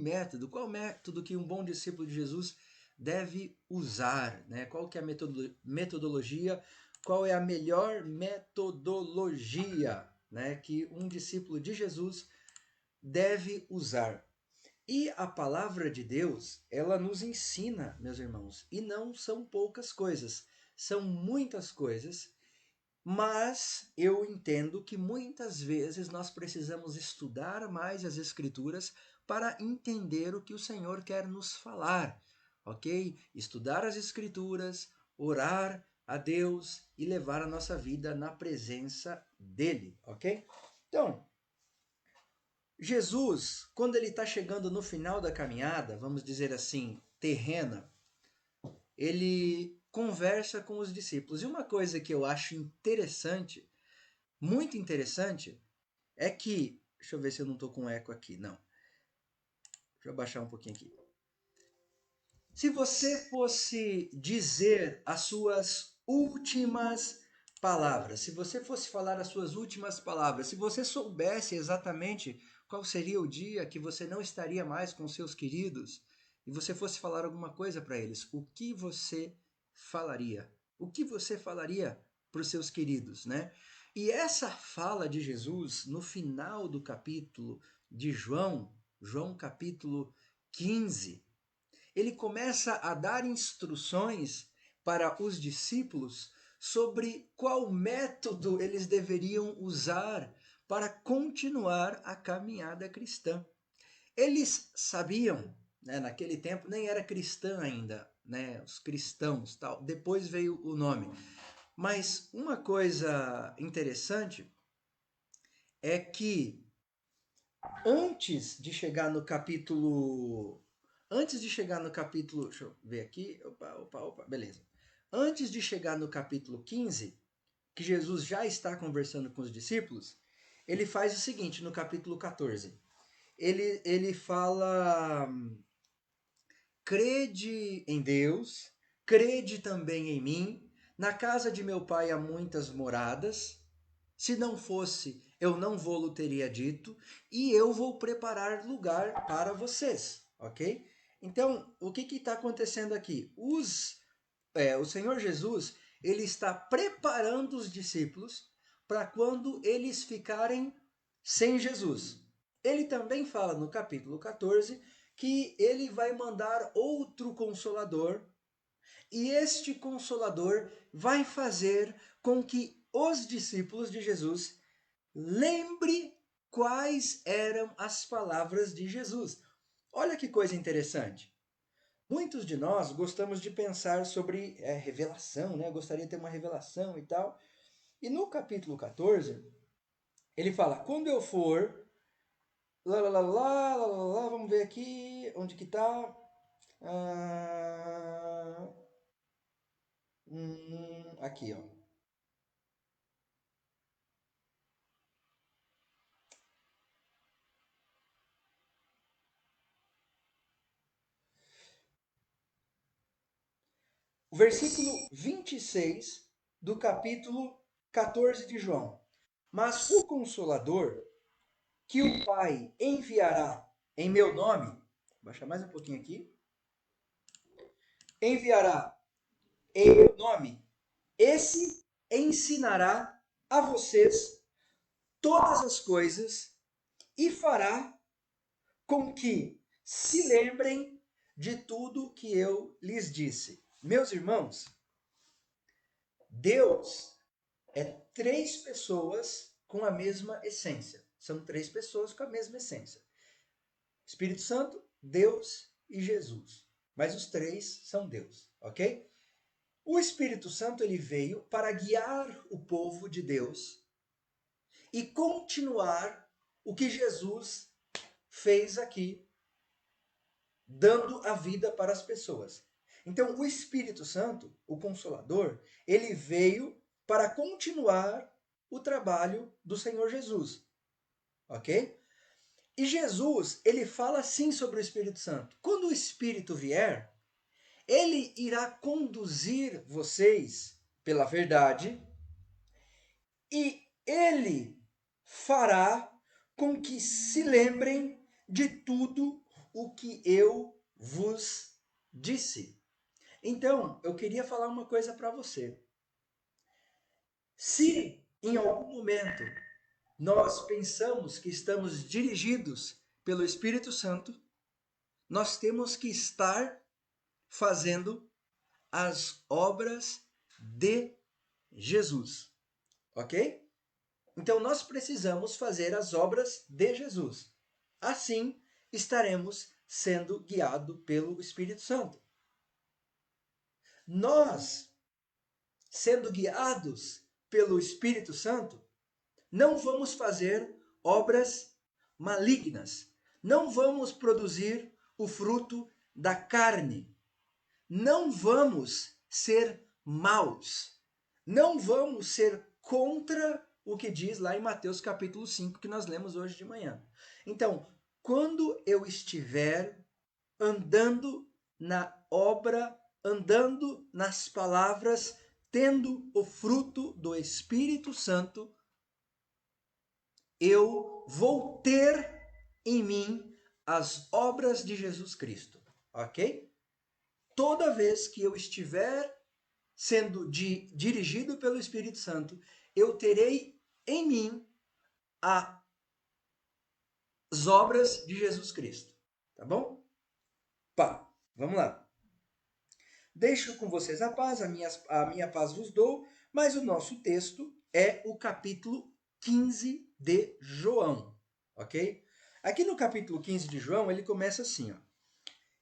método, qual método que um bom discípulo de Jesus deve usar, né? Qual que é a metodologia, qual é a melhor metodologia, né, que um discípulo de Jesus deve usar. E a palavra de Deus, ela nos ensina, meus irmãos, e não são poucas coisas, são muitas coisas, mas eu entendo que muitas vezes nós precisamos estudar mais as Escrituras para entender o que o Senhor quer nos falar, ok? Estudar as Escrituras, orar a Deus e levar a nossa vida na presença dEle, ok? Então, Jesus, quando ele está chegando no final da caminhada, vamos dizer assim, terrena, ele conversa com os discípulos. E uma coisa que eu acho interessante, muito interessante, é que. Deixa eu ver se eu não estou com eco aqui. Não. Deixa eu baixar um pouquinho aqui. Se você fosse dizer as suas últimas palavras, se você fosse falar as suas últimas palavras, se você soubesse exatamente qual seria o dia que você não estaria mais com seus queridos e você fosse falar alguma coisa para eles, o que você falaria? O que você falaria para os seus queridos, né? E essa fala de Jesus no final do capítulo de João, João capítulo 15, ele começa a dar instruções para os discípulos sobre qual método eles deveriam usar para continuar a caminhada cristã. Eles sabiam, né, naquele tempo nem era cristã ainda, né, os cristãos, tal. Depois veio o nome. Mas uma coisa interessante é que Antes de chegar no capítulo. Deixa eu ver aqui. Opa, beleza. Antes de chegar no capítulo 15, que Jesus já está conversando com os discípulos, ele faz o seguinte no capítulo 14. Ele fala: crede em Deus, crede também em mim. Na casa de meu pai há muitas moradas. Se não fosse, eu não vou-lo teria dito, e eu vou preparar lugar para vocês, ok? Então, o que está acontecendo aqui? O Senhor Jesus, ele está preparando os discípulos para quando eles ficarem sem Jesus. Ele também fala no capítulo 14 que ele vai mandar outro consolador, e este consolador vai fazer com que os discípulos de Jesus lembre quais eram as palavras de Jesus. Olha que coisa interessante. Muitos de nós gostamos de pensar sobre revelação, né? Gostaria de ter uma revelação e tal. E no capítulo 14, ele fala: quando eu for. Vamos ver aqui onde que tá. Aqui, ó. O versículo 26 do capítulo 14 de João. Mas o Consolador, que o Pai enviará em meu nome, vou baixar mais um pouquinho aqui, enviará em meu nome, esse ensinará a vocês todas as coisas e fará com que se lembrem de tudo que eu lhes disse. Meus irmãos, Deus é três pessoas com a mesma essência. São três pessoas com a mesma essência. Espírito Santo, Deus e Jesus. Mas os três são Deus, ok? O Espírito Santo ele veio para guiar o povo de Deus e continuar o que Jesus fez aqui, dando a vida para as pessoas. Então, o Espírito Santo, o Consolador, ele veio para continuar o trabalho do Senhor Jesus, ok? E Jesus, ele fala assim sobre o Espírito Santo. Quando o Espírito vier, ele irá conduzir vocês pela verdade e ele fará com que se lembrem de tudo o que eu vos disse. Então, eu queria falar uma coisa para você. Se em algum momento nós pensamos que estamos dirigidos pelo Espírito Santo, nós temos que estar fazendo as obras de Jesus, ok? Então nós precisamos fazer as obras de Jesus. Assim estaremos sendo guiados pelo Espírito Santo. Nós, sendo guiados pelo Espírito Santo, não vamos fazer obras malignas. Não vamos produzir o fruto da carne. Não vamos ser maus. Não vamos ser contra o que diz lá em Mateus capítulo 5, que nós lemos hoje de manhã. Então, quando eu estiver andando na obra, andando nas palavras, tendo o fruto do Espírito Santo, eu vou ter em mim as obras de Jesus Cristo, ok? Toda vez que eu estiver sendo dirigido pelo Espírito Santo, eu terei em mim as obras de Jesus Cristo, tá bom? Pá, vamos lá. Deixo com vocês a paz, a minha paz vos dou, mas o nosso texto é o capítulo 15 de João, ok? Aqui no capítulo 15 de João, ele começa assim, ó.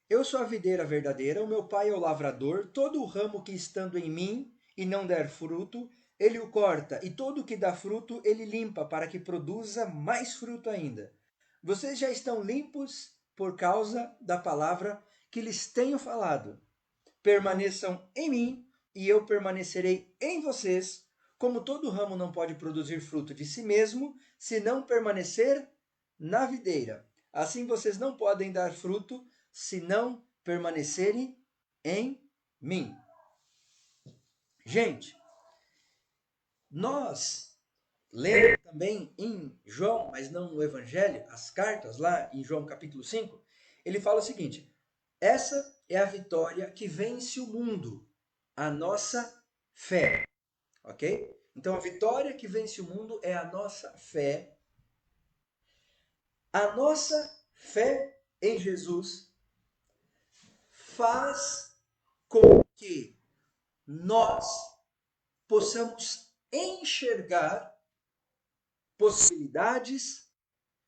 Eu sou a videira verdadeira, o meu pai é o lavrador, todo o ramo que estando em mim e não der fruto, ele o corta, e todo o que dá fruto, ele limpa, para que produza mais fruto ainda. Vocês já estão limpos por causa da palavra que lhes tenho falado. Permaneçam em mim, e eu permanecerei em vocês. Como todo ramo não pode produzir fruto de si mesmo, se não permanecer na videira. Assim vocês não podem dar fruto se não permanecerem em mim. Gente, nós lemos também em João, mas não no Evangelho, as cartas lá em João capítulo 5, ele fala o seguinte: essa é a vitória que vence o mundo, a nossa fé, ok? Então a vitória que vence o mundo é a nossa fé. A nossa fé em Jesus faz com que nós possamos enxergar possibilidades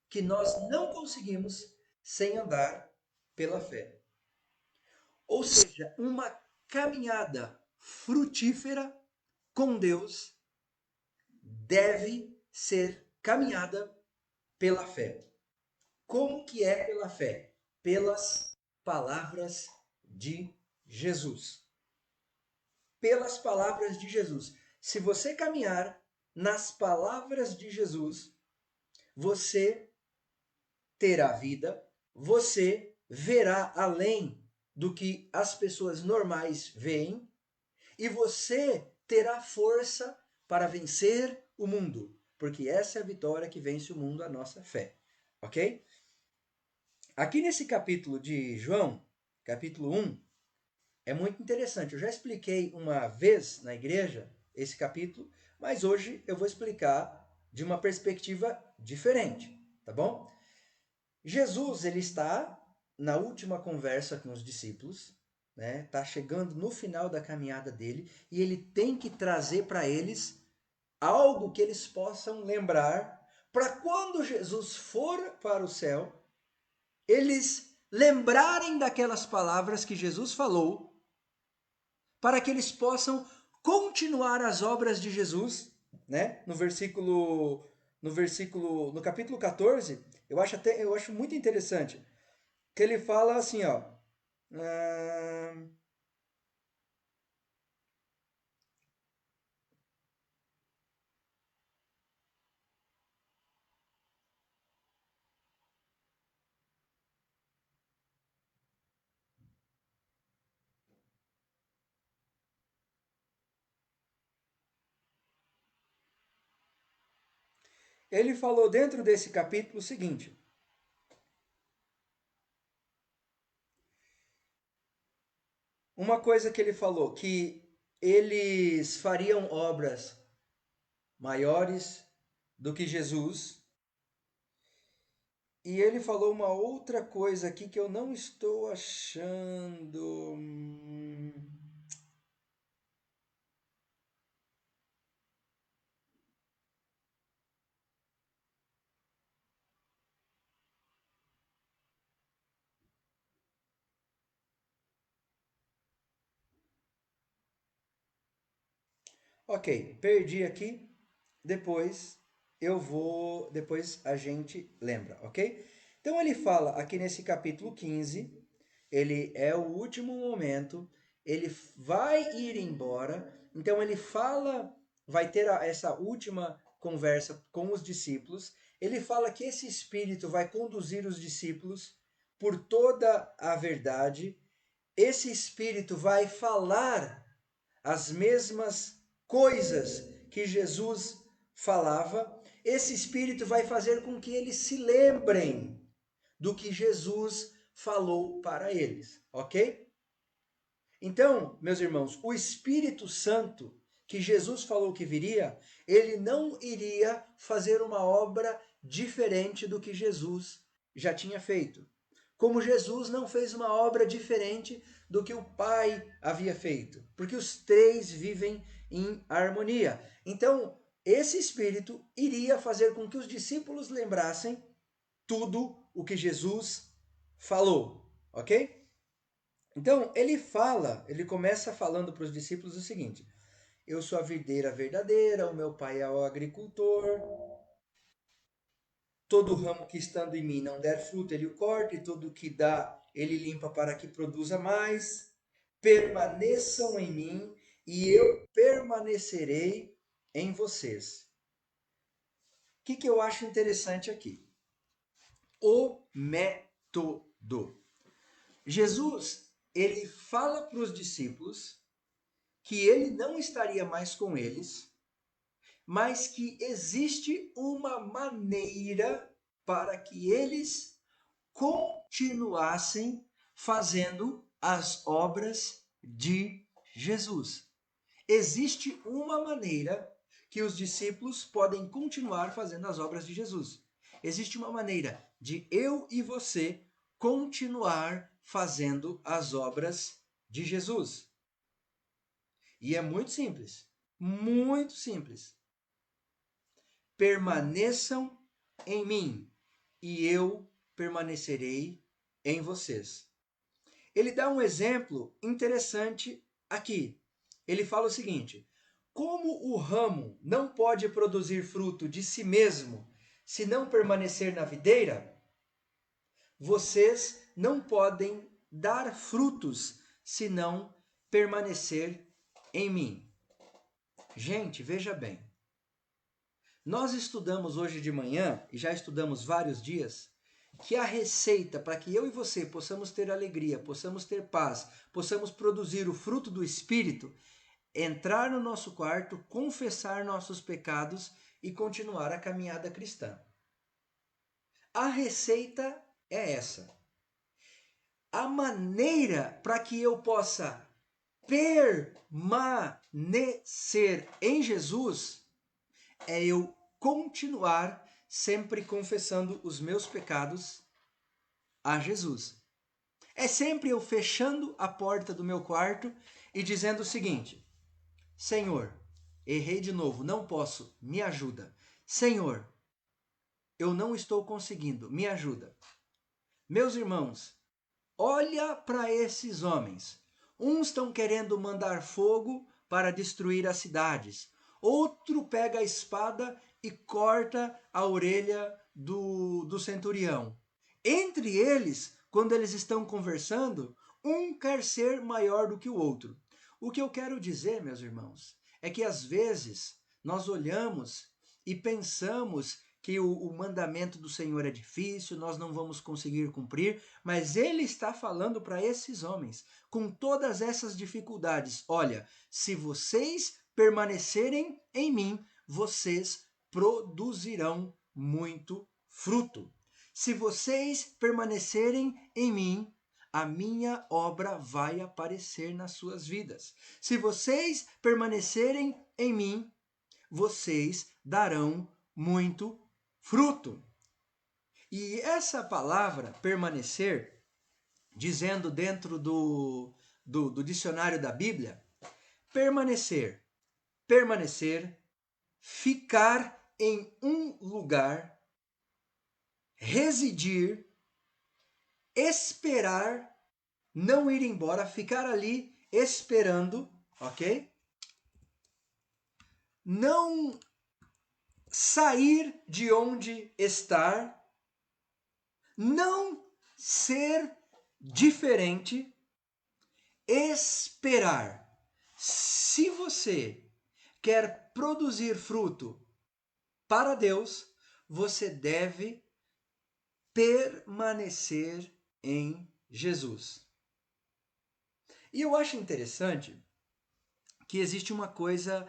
que nós não conseguimos sem andar pela fé. Ou seja, uma caminhada frutífera com Deus deve ser caminhada pela fé. Como que é pela fé? Pelas palavras de Jesus. Pelas palavras de Jesus. Se você caminhar nas palavras de Jesus, você terá vida, você verá além do que as pessoas normais veem e você terá força para vencer o mundo, porque essa é a vitória que vence o mundo, a nossa fé, ok? Aqui nesse capítulo de João, capítulo 1, é muito interessante. Eu já expliquei uma vez na igreja esse capítulo, mas hoje eu vou explicar de uma perspectiva diferente, tá bom? Jesus, ele está na última conversa com os discípulos, né? Tá chegando no final da caminhada dele e ele tem que trazer para eles algo que eles possam lembrar para quando Jesus for para o céu, eles lembrarem daquelas palavras que Jesus falou, para que eles possam continuar as obras de Jesus, né? No capítulo 14, eu acho muito interessante que ele fala assim, ó, ele falou dentro desse capítulo o seguinte: Uma coisa que ele falou, que eles fariam obras maiores do que Jesus. E ele falou uma outra coisa aqui que eu não estou achando. Ok, perdi aqui. Depois a gente lembra, ok? Então ele fala aqui nesse capítulo 15, ele é o último momento, ele vai ir embora, então ele fala, vai ter essa última conversa com os discípulos, ele fala que esse espírito vai conduzir os discípulos por toda a verdade, esse espírito vai falar as mesmas coisas que Jesus falava, esse Espírito vai fazer com que eles se lembrem do que Jesus falou para eles, ok? Então, meus irmãos, o Espírito Santo que Jesus falou que viria, ele não iria fazer uma obra diferente do que Jesus já tinha feito. Como Jesus não fez uma obra diferente do que o Pai havia feito, porque os três vivem em harmonia. Então, esse Espírito iria fazer com que os discípulos lembrassem tudo o que Jesus falou, ok? Então, ele começa falando para os discípulos o seguinte: eu sou a videira verdadeira, o meu pai é o agricultor. Todo ramo que estando em mim não der fruto, ele o corta, e todo o que dá, ele limpa para que produza mais. Permaneçam em mim, e eu permanecerei em vocês. O que eu acho interessante aqui? O método. Jesus, ele fala para os discípulos que ele não estaria mais com eles, mas que existe uma maneira para que eles continuassem fazendo as obras de Jesus. Existe uma maneira que os discípulos podem continuar fazendo as obras de Jesus. Existe uma maneira de eu e você continuar fazendo as obras de Jesus. E é muito simples. Muito simples. Permaneçam em mim e eu permanecerei em vocês. Ele dá um exemplo interessante aqui. Ele fala o seguinte: como o ramo não pode produzir fruto de si mesmo se não permanecer na videira, vocês não podem dar frutos se não permanecer em mim. Gente, veja bem. Nós estudamos hoje de manhã, e já estudamos vários dias, que a receita para que eu e você possamos ter alegria, possamos ter paz, possamos produzir o fruto do Espírito, entrar no nosso quarto, confessar nossos pecados e continuar a caminhada cristã. A receita é essa. A maneira para que eu possa permanecer em Jesus é eu continuar sempre confessando os meus pecados a Jesus. É sempre eu fechando a porta do meu quarto e dizendo o seguinte: Senhor, errei de novo, não posso, me ajuda. Senhor, eu não estou conseguindo, me ajuda. Meus irmãos, olha para esses homens. Uns estão querendo mandar fogo para destruir as cidades. Outro pega a espada e corta a orelha do centurião. Entre eles, quando eles estão conversando, um quer ser maior do que o outro. O que eu quero dizer, meus irmãos, é que às vezes nós olhamos e pensamos que o mandamento do Senhor é difícil, nós não vamos conseguir cumprir, mas ele está falando para esses homens, com todas essas dificuldades: olha, se vocês permanecerem em mim, vocês produzirão muito fruto. Se vocês permanecerem em mim, a minha obra vai aparecer nas suas vidas. Se vocês permanecerem em mim, vocês darão muito fruto. E essa palavra permanecer, dizendo dentro do dicionário da Bíblia, permanecer, ficar em um lugar, residir, esperar, não ir embora, ficar ali esperando, ok? Não sair de onde estar, não ser diferente, esperar. Se você quer produzir fruto para Deus, você deve permanecer em Jesus. E eu acho interessante que existe uma coisa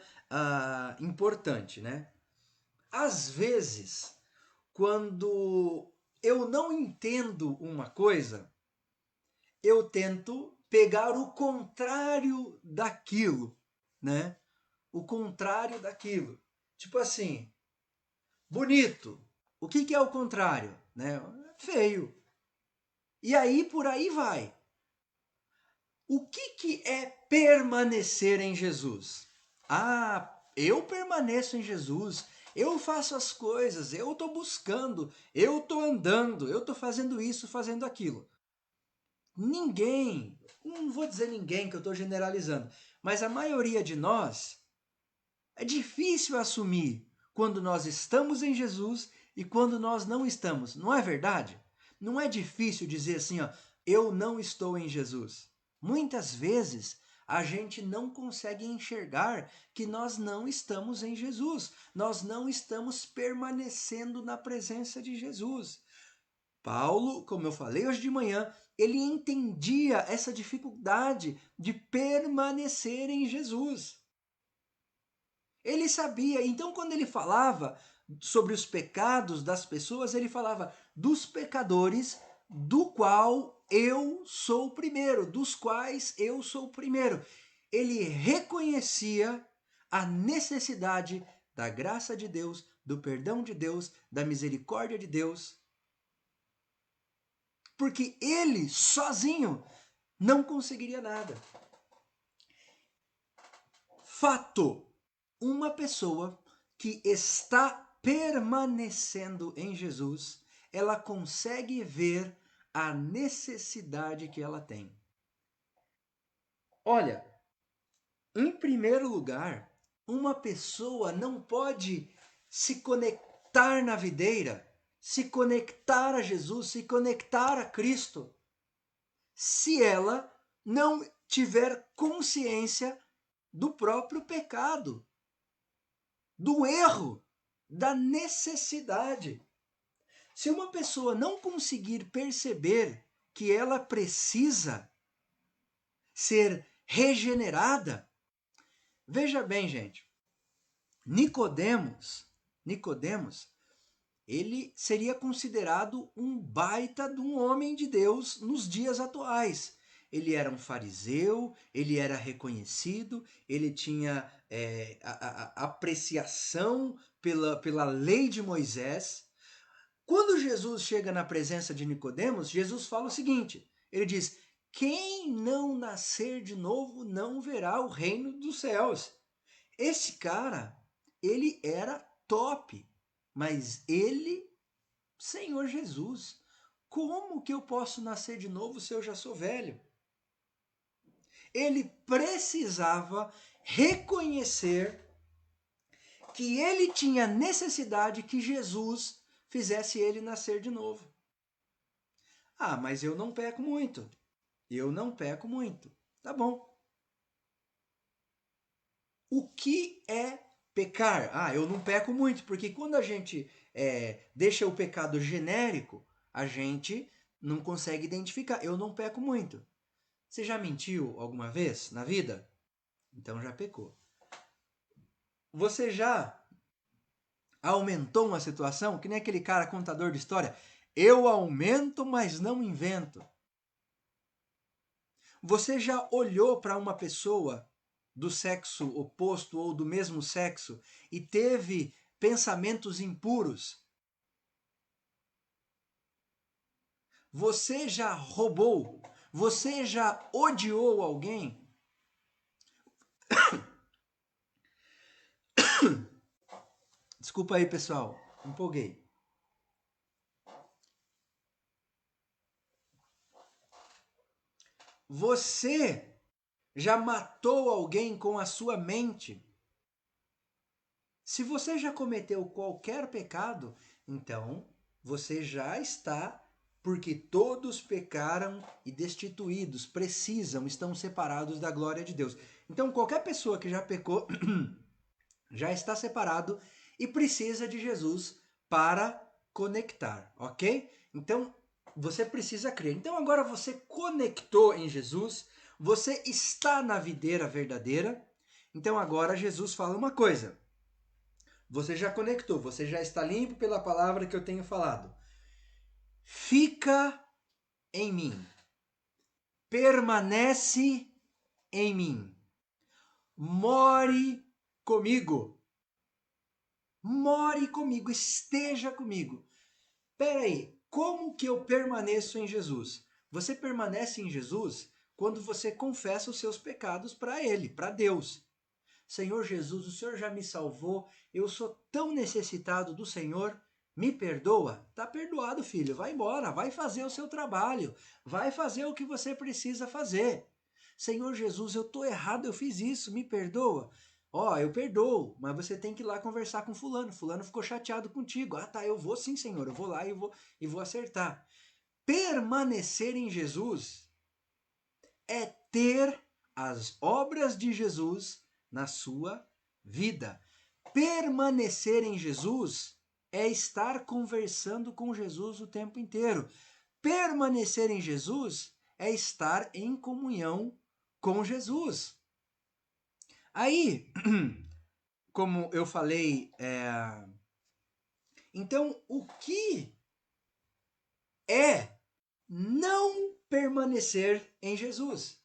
importante, né? Às vezes, quando eu não entendo uma coisa, eu tento pegar o contrário daquilo, né? O contrário daquilo. Tipo assim, bonito. O que é o contrário? Né? Feio. E aí, por aí vai. O que é permanecer em Jesus? Ah, eu permaneço em Jesus, eu faço as coisas, eu estou buscando, eu estou andando, eu estou fazendo isso, fazendo aquilo. Ninguém, não vou dizer ninguém que eu estou generalizando, mas a maioria de nós é difícil assumir quando nós estamos em Jesus e quando nós não estamos. Não é verdade? Não é difícil dizer assim, ó, eu não estou em Jesus. Muitas vezes a gente não consegue enxergar que nós não estamos em Jesus. Nós não estamos permanecendo na presença de Jesus. Paulo, como eu falei hoje de manhã, ele entendia essa dificuldade de permanecer em Jesus. Ele sabia, então quando ele falava sobre os pecados das pessoas, ele falava dos pecadores, do qual eu sou o primeiro, dos quais eu sou o primeiro. Ele reconhecia a necessidade da graça de Deus, do perdão de Deus, da misericórdia de Deus. Porque ele sozinho não conseguiria nada. Fato: uma pessoa que está permanecendo em Jesus, ela consegue ver a necessidade que ela tem. Olha, em primeiro lugar, uma pessoa não pode se conectar na videira, se conectar a Jesus, se conectar a Cristo, se ela não tiver consciência do próprio pecado, do erro, da necessidade. Se uma pessoa não conseguir perceber que ela precisa ser regenerada, veja bem, gente, Nicodemos, ele seria considerado um baita de um homem de Deus nos dias atuais. Ele era um fariseu, ele era reconhecido, ele tinha a apreciação pela lei de Moisés. Quando Jesus chega na presença de Nicodemos, Jesus fala o seguinte, ele diz, quem não nascer de novo não verá o reino dos céus. Esse cara, ele era top, mas ele, Senhor Jesus, como que eu posso nascer de novo se eu já sou velho? Ele precisava reconhecer que ele tinha necessidade que Jesus fizesse ele nascer de novo. Ah, mas eu não peco muito. Eu não peco muito. Tá bom. O que é pecar? Ah, eu não peco muito, porque quando a gente deixa o pecado genérico, a gente não consegue identificar. Eu não peco muito. Você já mentiu alguma vez na vida? Então já pecou. Você já aumentou uma situação? Que nem aquele cara contador de história. Eu aumento, mas não invento. Você já olhou para uma pessoa do sexo oposto ou do mesmo sexo e teve pensamentos impuros? Você já roubou? Você já odiou alguém? Desculpa aí, pessoal, empolguei. Você já matou alguém com a sua mente? Se você já cometeu qualquer pecado, então você já está, porque todos pecaram e destituídos, precisam, estão separados da glória de Deus. Então qualquer pessoa que já pecou já está separado e precisa de Jesus para conectar, ok? Então você precisa crer. Então agora você conectou em Jesus, você está na videira verdadeira. Então agora Jesus fala uma coisa. Você já conectou, você já está limpo pela palavra que eu tenho falado. Fica em mim. Permanece em mim. More comigo. More comigo, esteja comigo. Peraí, como que eu permaneço em Jesus? Você permanece em Jesus quando você confessa os seus pecados para Ele, para Deus. Senhor Jesus, o Senhor já me salvou, eu sou tão necessitado do Senhor, me perdoa? Tá perdoado, filho, vai embora, vai fazer o seu trabalho, vai fazer o que você precisa fazer. Senhor Jesus, eu tô errado, eu fiz isso, me perdoa? Ó, eu perdoo, mas você tem que ir lá conversar com fulano, fulano ficou chateado contigo. Ah, tá, eu vou sim, Senhor, eu vou lá e vou acertar. Permanecer em Jesus é ter as obras de Jesus na sua vida. Permanecer em Jesus é estar conversando com Jesus o tempo inteiro. Permanecer em Jesus é estar em comunhão com Jesus. Aí, como eu falei, então o que é não permanecer em Jesus?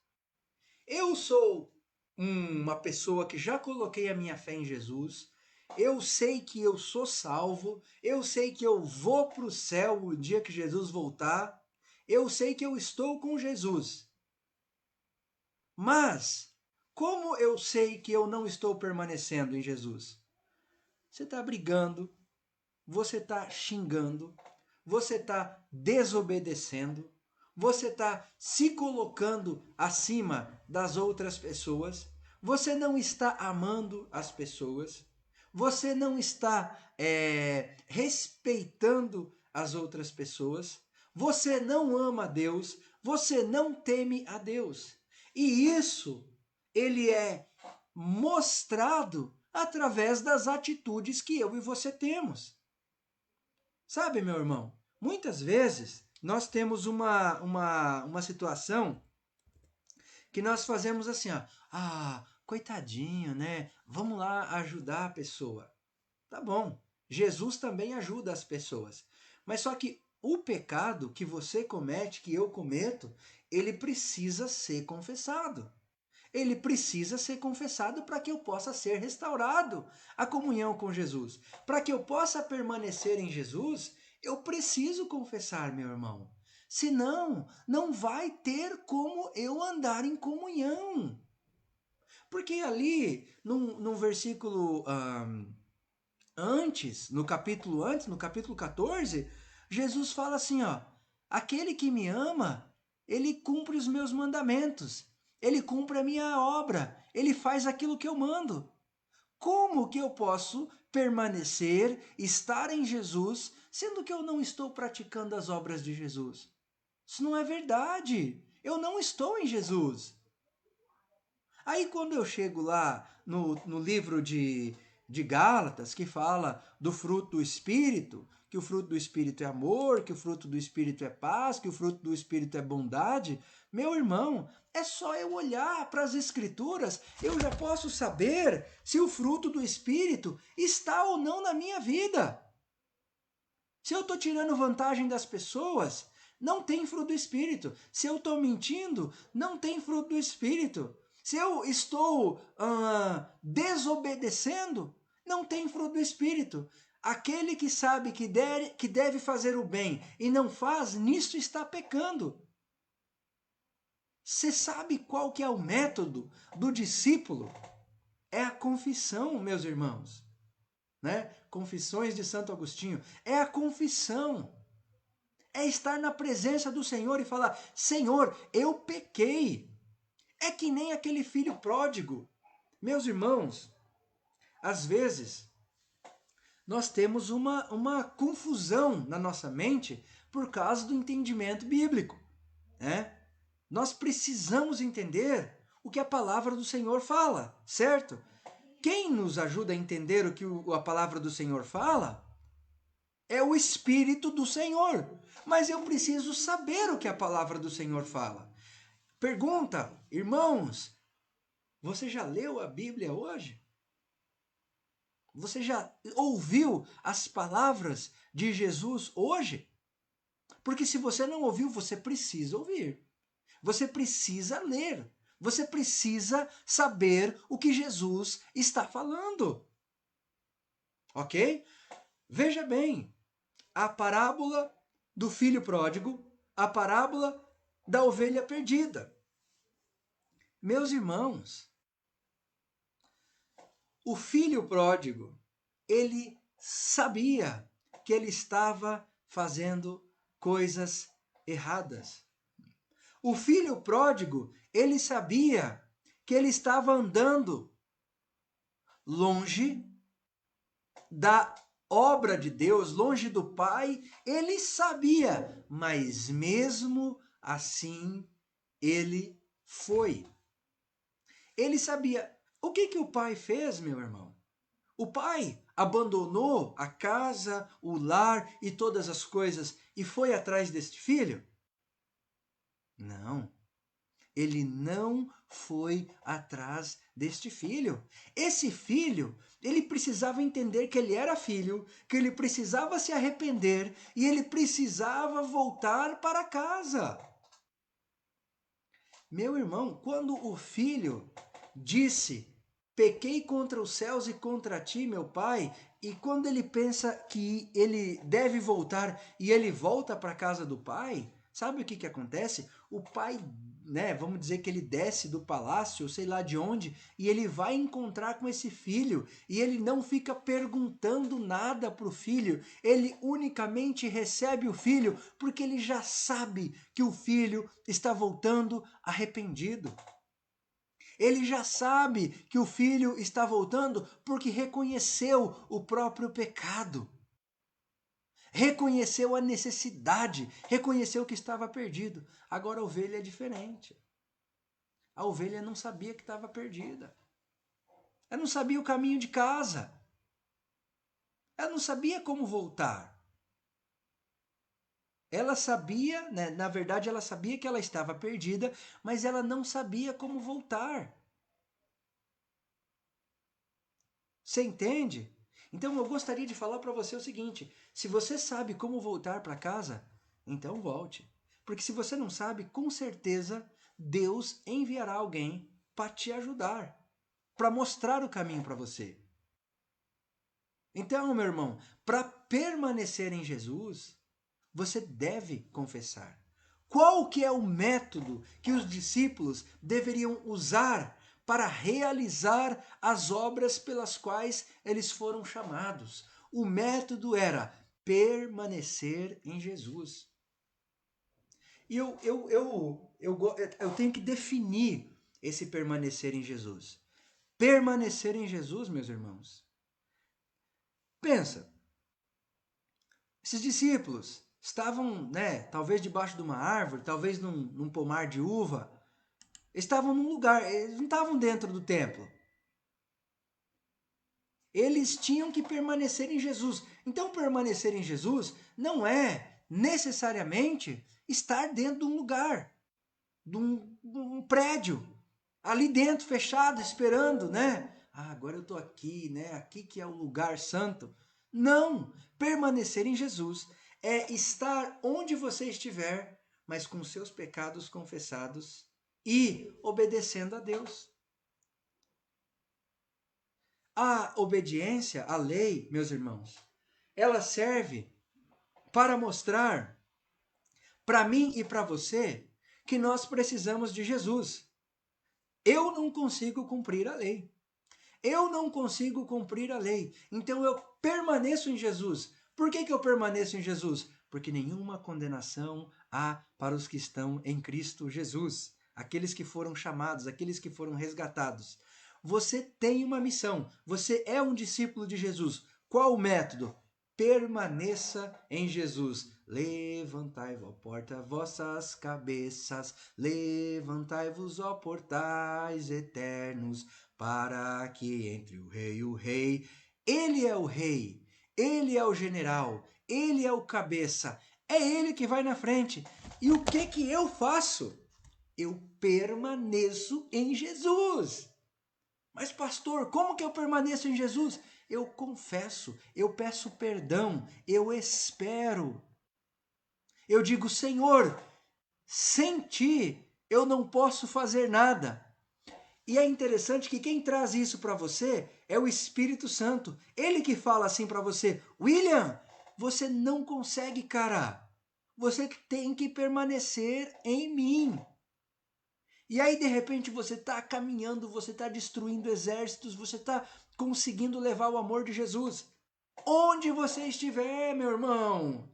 Eu sou uma pessoa que já coloquei a minha fé em Jesus, eu sei que eu sou salvo, eu sei que eu vou para o céu o dia que Jesus voltar, eu sei que eu estou com Jesus. Mas, como eu sei que eu não estou permanecendo em Jesus? Você está brigando, você está xingando, você está desobedecendo, você está se colocando acima das outras pessoas, você não está amando as pessoas, você não está respeitando as outras pessoas, você não ama Deus, você não teme a Deus. E isso, ele é mostrado através das atitudes que eu e você temos. Sabe, meu irmão, muitas vezes nós temos uma situação que nós fazemos assim, ó, ah, coitadinho, né? Vamos lá ajudar a pessoa. Tá bom, Jesus também ajuda as pessoas. Mas só que o pecado que você comete, que eu cometo, ele precisa ser confessado. Ele precisa ser confessado para que eu possa ser restaurado a comunhão com Jesus. Para que eu possa permanecer em Jesus, eu preciso confessar, meu irmão. Senão, não vai ter como eu andar em comunhão. Porque ali, num versículo antes, no capítulo 14, Jesus fala assim, ó, aquele que me ama, ele cumpre os meus mandamentos, ele cumpre a minha obra, ele faz aquilo que eu mando. Como que eu posso permanecer, estar em Jesus, sendo que eu não estou praticando as obras de Jesus? Isso não é verdade. Eu não estou em Jesus. Aí quando eu chego lá no livro de Gálatas, que fala do fruto do Espírito, que o fruto do Espírito é amor, que o fruto do Espírito é paz, que o fruto do Espírito é bondade, meu irmão, é só eu olhar para as Escrituras, eu já posso saber se o fruto do Espírito está ou não na minha vida. Se eu estou tirando vantagem das pessoas, não tem fruto do Espírito. Se eu estou mentindo, não tem fruto do Espírito. Se eu estou desobedecendo, não tem fruto do Espírito. Aquele que sabe que deve fazer o bem e não faz, nisso está pecando. Você sabe qual que é o método do discípulo? É a confissão, meus irmãos. Né? Confissões de Santo Agostinho. É a confissão. É estar na presença do Senhor e falar: Senhor, eu pequei. É que nem aquele filho pródigo. Meus irmãos, às vezes nós temos uma confusão na nossa mente por causa do entendimento bíblico. Né? Nós precisamos entender o que a palavra do Senhor fala, certo? Quem nos ajuda a entender o que a palavra do Senhor fala é o Espírito do Senhor. Mas eu preciso saber o que a palavra do Senhor fala. Pergunta, irmãos, você já leu a Bíblia hoje? Você já ouviu as palavras de Jesus hoje? Porque se você não ouviu, você precisa ouvir. Você precisa ler. Você precisa saber o que Jesus está falando. Ok? Veja bem, a parábola do filho pródigo, a parábola da ovelha perdida. Meus irmãos, o filho pródigo, ele sabia que ele estava fazendo coisas erradas. O filho pródigo, ele sabia que ele estava andando longe da obra de Deus, longe do Pai, ele sabia, mas mesmo assim ele foi. Ele sabia. O que o pai fez, meu irmão? O pai abandonou a casa, o lar e todas as coisas e foi atrás deste filho? Não. Ele não foi atrás deste filho. Esse filho, ele precisava entender que ele era filho, que ele precisava se arrepender e ele precisava voltar para casa. Meu irmão, quando o filho disse: pequei contra os céus e contra ti, meu pai, e quando ele pensa que ele deve voltar e ele volta para a casa do pai, sabe o que acontece? O pai, né, vamos dizer que ele desce do palácio, sei lá de onde, e ele vai encontrar com esse filho, e ele não fica perguntando nada para o filho, ele unicamente recebe o filho, porque ele já sabe que o filho está voltando arrependido. Ele já sabe que o filho está voltando porque reconheceu o próprio pecado. Reconheceu a necessidade, reconheceu que estava perdido. Agora a ovelha é diferente. A ovelha não sabia que estava perdida. Ela não sabia o caminho de casa. Ela não sabia como voltar. Ela sabia, né, na verdade ela sabia que ela estava perdida, mas ela não sabia como voltar. Você entende? Então eu gostaria de falar para você o seguinte: se você sabe como voltar para casa, então volte. Porque se você não sabe, com certeza Deus enviará alguém para te ajudar, para mostrar o caminho para você. Então, meu irmão, para permanecer em Jesus, você deve confessar. Qual que é o método que os discípulos deveriam usar para realizar as obras pelas quais eles foram chamados? O método era permanecer em Jesus. E eu tenho que definir esse permanecer em Jesus. Permanecer em Jesus, meus irmãos. Pensa, esses discípulos estavam, né, talvez debaixo de uma árvore, talvez num pomar de uva, estavam num lugar, eles não estavam dentro do templo. Eles tinham que permanecer em Jesus. Então, permanecer em Jesus não é necessariamente estar dentro de um lugar, de um prédio, ali dentro, fechado, esperando, né? Ah, agora eu estou aqui, né? Aqui que é o lugar santo. Não! Permanecer em Jesus é estar onde você estiver, mas com seus pecados confessados e obedecendo a Deus. A obediência à lei, meus irmãos, ela serve para mostrar para mim e para você que nós precisamos de Jesus. Eu não consigo cumprir a lei. Eu não consigo cumprir a lei. Então eu permaneço em Jesus. Por que eu permaneço em Jesus? Porque nenhuma condenação há para os que estão em Cristo Jesus. Aqueles que foram chamados, aqueles que foram resgatados. Você tem uma missão. Você é um discípulo de Jesus. Qual o método? Permaneça em Jesus. Levantai, ó porta, vossas cabeças. Levantai-vos, ó portais eternos, para que entre o rei e o rei. Ele é o rei, ele é o general, ele é o cabeça, é ele que vai na frente. E o que eu faço? Eu permaneço em Jesus. Mas pastor, como que eu permaneço em Jesus? Eu confesso, eu peço perdão, eu espero. Eu digo, Senhor, sem ti eu não posso fazer nada. E é interessante que quem traz isso para você é o Espírito Santo. Ele que fala assim para você: William, você não consegue, cara. Você tem que permanecer em mim. E aí, de repente, você está caminhando, você está destruindo exércitos, você está conseguindo levar o amor de Jesus. Onde você estiver, meu irmão.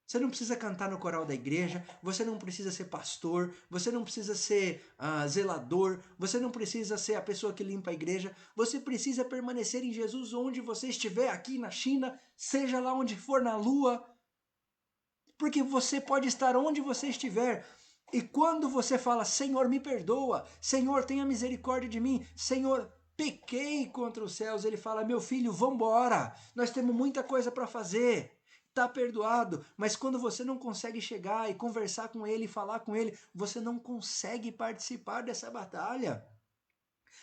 Você não precisa cantar no coral da igreja, você não precisa ser pastor, você não precisa ser zelador, você não precisa ser a pessoa que limpa a igreja, você precisa permanecer em Jesus onde você estiver, aqui na China, seja lá onde for, na Lua, porque você pode estar onde você estiver. E quando você fala, Senhor, me perdoa, Senhor, tenha misericórdia de mim, Senhor, pequei contra os céus, ele fala, meu filho, vambora, nós temos muita coisa para fazer. Está perdoado, mas quando você não consegue chegar e conversar com ele, falar com ele, você não consegue participar dessa batalha.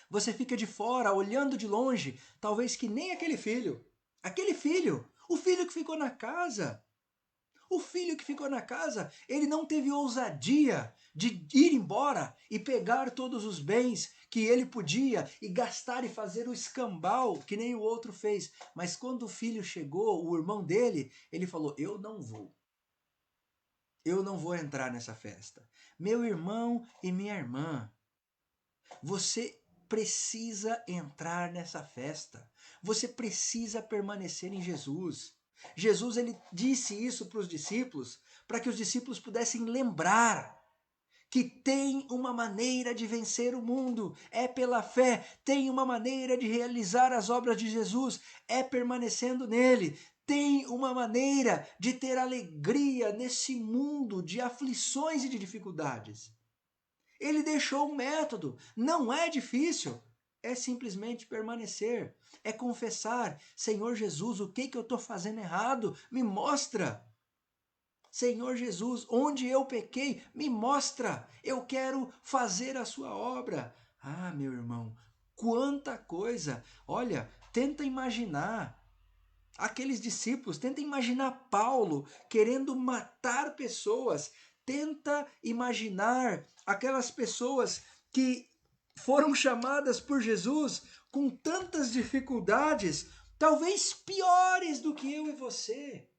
Você fica de fora, olhando de longe, talvez que nem aquele filho, o filho que ficou na casa. O filho que ficou na casa, ele não teve ousadia de ir embora e pegar todos os bens que ele podia e gastar e fazer o escambau que nem o outro fez. Mas quando o filho chegou, o irmão dele, ele falou: Eu não vou. Eu não vou entrar nessa festa. Meu irmão e minha irmã, você precisa entrar nessa festa. Você precisa permanecer em Jesus. Jesus ele disse isso para os discípulos, para que os discípulos pudessem lembrar que tem uma maneira de vencer o mundo, é pela fé, tem uma maneira de realizar as obras de Jesus, é permanecendo nele. Tem uma maneira de ter alegria nesse mundo de aflições e de dificuldades. Ele deixou um método, não é difícil, é simplesmente permanecer, é confessar, Senhor Jesus, o que eu estou fazendo errado? Me mostra. Senhor Jesus, onde eu pequei, me mostra. Eu quero fazer a sua obra. Ah, meu irmão, quanta coisa. Olha, tenta imaginar aqueles discípulos, tenta imaginar Paulo querendo matar pessoas, tenta imaginar aquelas pessoas que foram chamadas por Jesus com tantas dificuldades, talvez piores do que eu e você.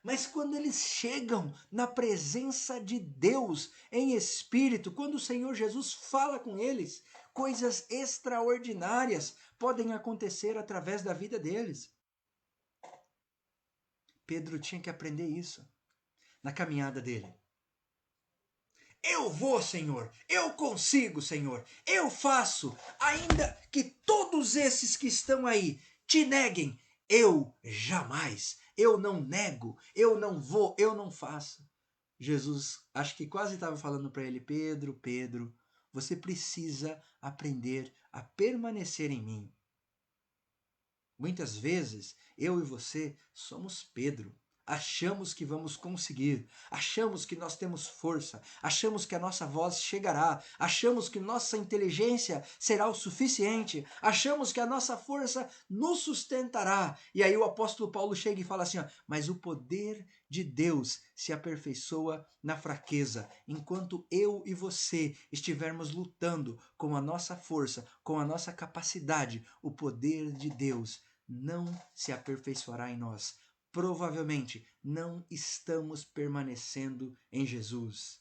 Mas quando eles chegam na presença de Deus em espírito, quando o Senhor Jesus fala com eles, coisas extraordinárias podem acontecer através da vida deles. Pedro tinha que aprender isso na caminhada dele. Eu vou, Senhor, eu consigo, Senhor, eu faço, ainda que todos esses que estão aí te neguem, eu jamais, eu não nego, eu não vou, eu não faço. Jesus, acho que quase estava falando para ele, Pedro, Pedro, você precisa aprender a permanecer em mim. Muitas vezes, eu e você somos Pedro. achamos que vamos conseguir, achamos que nós temos força, achamos que a nossa voz chegará, achamos que nossa inteligência será o suficiente, achamos que a nossa força nos sustentará. E aí o apóstolo Paulo chega e fala assim, ó, mas o poder de Deus se aperfeiçoa na fraqueza. Enquanto eu e você estivermos lutando com a nossa força, com a nossa capacidade, o poder de Deus não se aperfeiçoará em nós. Provavelmente não estamos permanecendo em Jesus.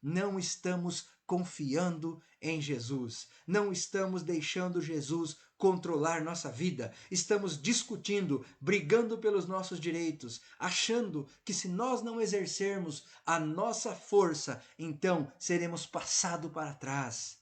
Não estamos confiando em Jesus. Não estamos deixando Jesus controlar nossa vida. Estamos discutindo, brigando pelos nossos direitos, achando que se nós não exercermos a nossa força, então seremos passados para trás.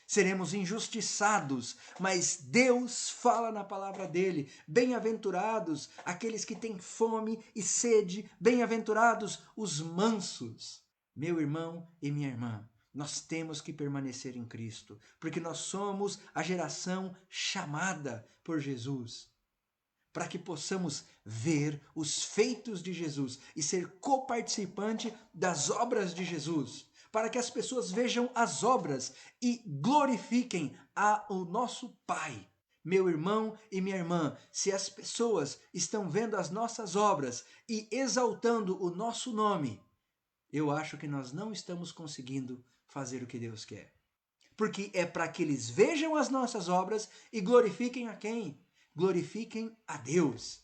Seremos injustiçados, mas Deus fala na palavra dele: bem-aventurados aqueles que têm fome e sede, bem-aventurados os mansos. Meu irmão e minha irmã, nós temos que permanecer em Cristo, porque nós somos a geração chamada por Jesus, para que possamos ver os feitos de Jesus e ser coparticipante das obras de Jesus, para que as pessoas vejam as obras e glorifiquem o nosso Pai. Meu irmão e minha irmã, se as pessoas estão vendo as nossas obras e exaltando o nosso nome, eu acho que nós não estamos conseguindo fazer o que Deus quer. Porque é para que eles vejam as nossas obras e glorifiquem a quem? Glorifiquem a Deus.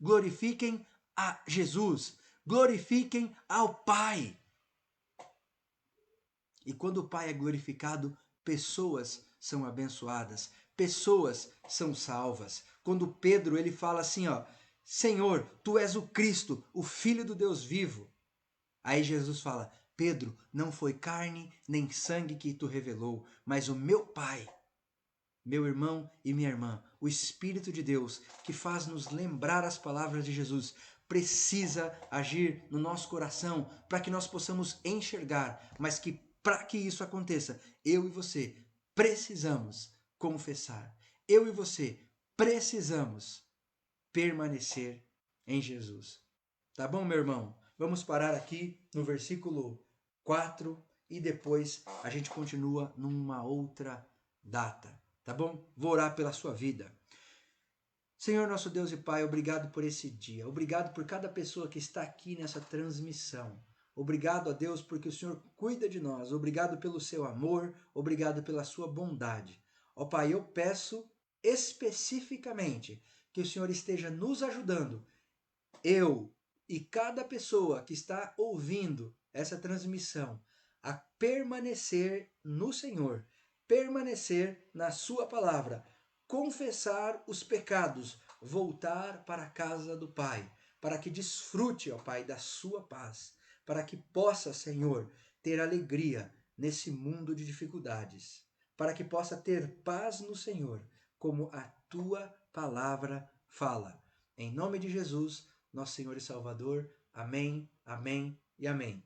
Glorifiquem a Jesus. Glorifiquem ao Pai. E quando o Pai é glorificado, pessoas são abençoadas, pessoas são salvas. Quando Pedro ele fala assim, ó, Senhor, tu és o Cristo, o Filho do Deus vivo. Aí Jesus fala, Pedro, não foi carne nem sangue que tu revelou, mas o meu Pai. Meu irmão e minha irmã, o Espírito de Deus, que faz nos lembrar as palavras de Jesus, precisa agir no nosso coração para que nós possamos enxergar, mas que para que isso aconteça, eu e você precisamos confessar. Eu e você precisamos permanecer em Jesus. Tá bom, meu irmão? Vamos parar aqui no versículo 4 e depois a gente continua numa outra data. Tá bom? Vou orar pela sua vida. Senhor nosso Deus e Pai, obrigado por esse dia. Obrigado por cada pessoa que está aqui nessa transmissão. Obrigado a Deus porque o Senhor cuida de nós. Obrigado pelo seu amor. Obrigado pela sua bondade. Ó Pai, eu peço especificamente que o Senhor esteja nos ajudando. Eu e cada pessoa que está ouvindo essa transmissão a permanecer no Senhor, permanecer na sua palavra, confessar os pecados, voltar para a casa do Pai, para que desfrute, ó Pai, da sua paz, para que possa, Senhor, ter alegria nesse mundo de dificuldades, para que possa ter paz no Senhor, como a tua palavra fala. Em nome de Jesus, nosso Senhor e Salvador. Amém, amém e amém.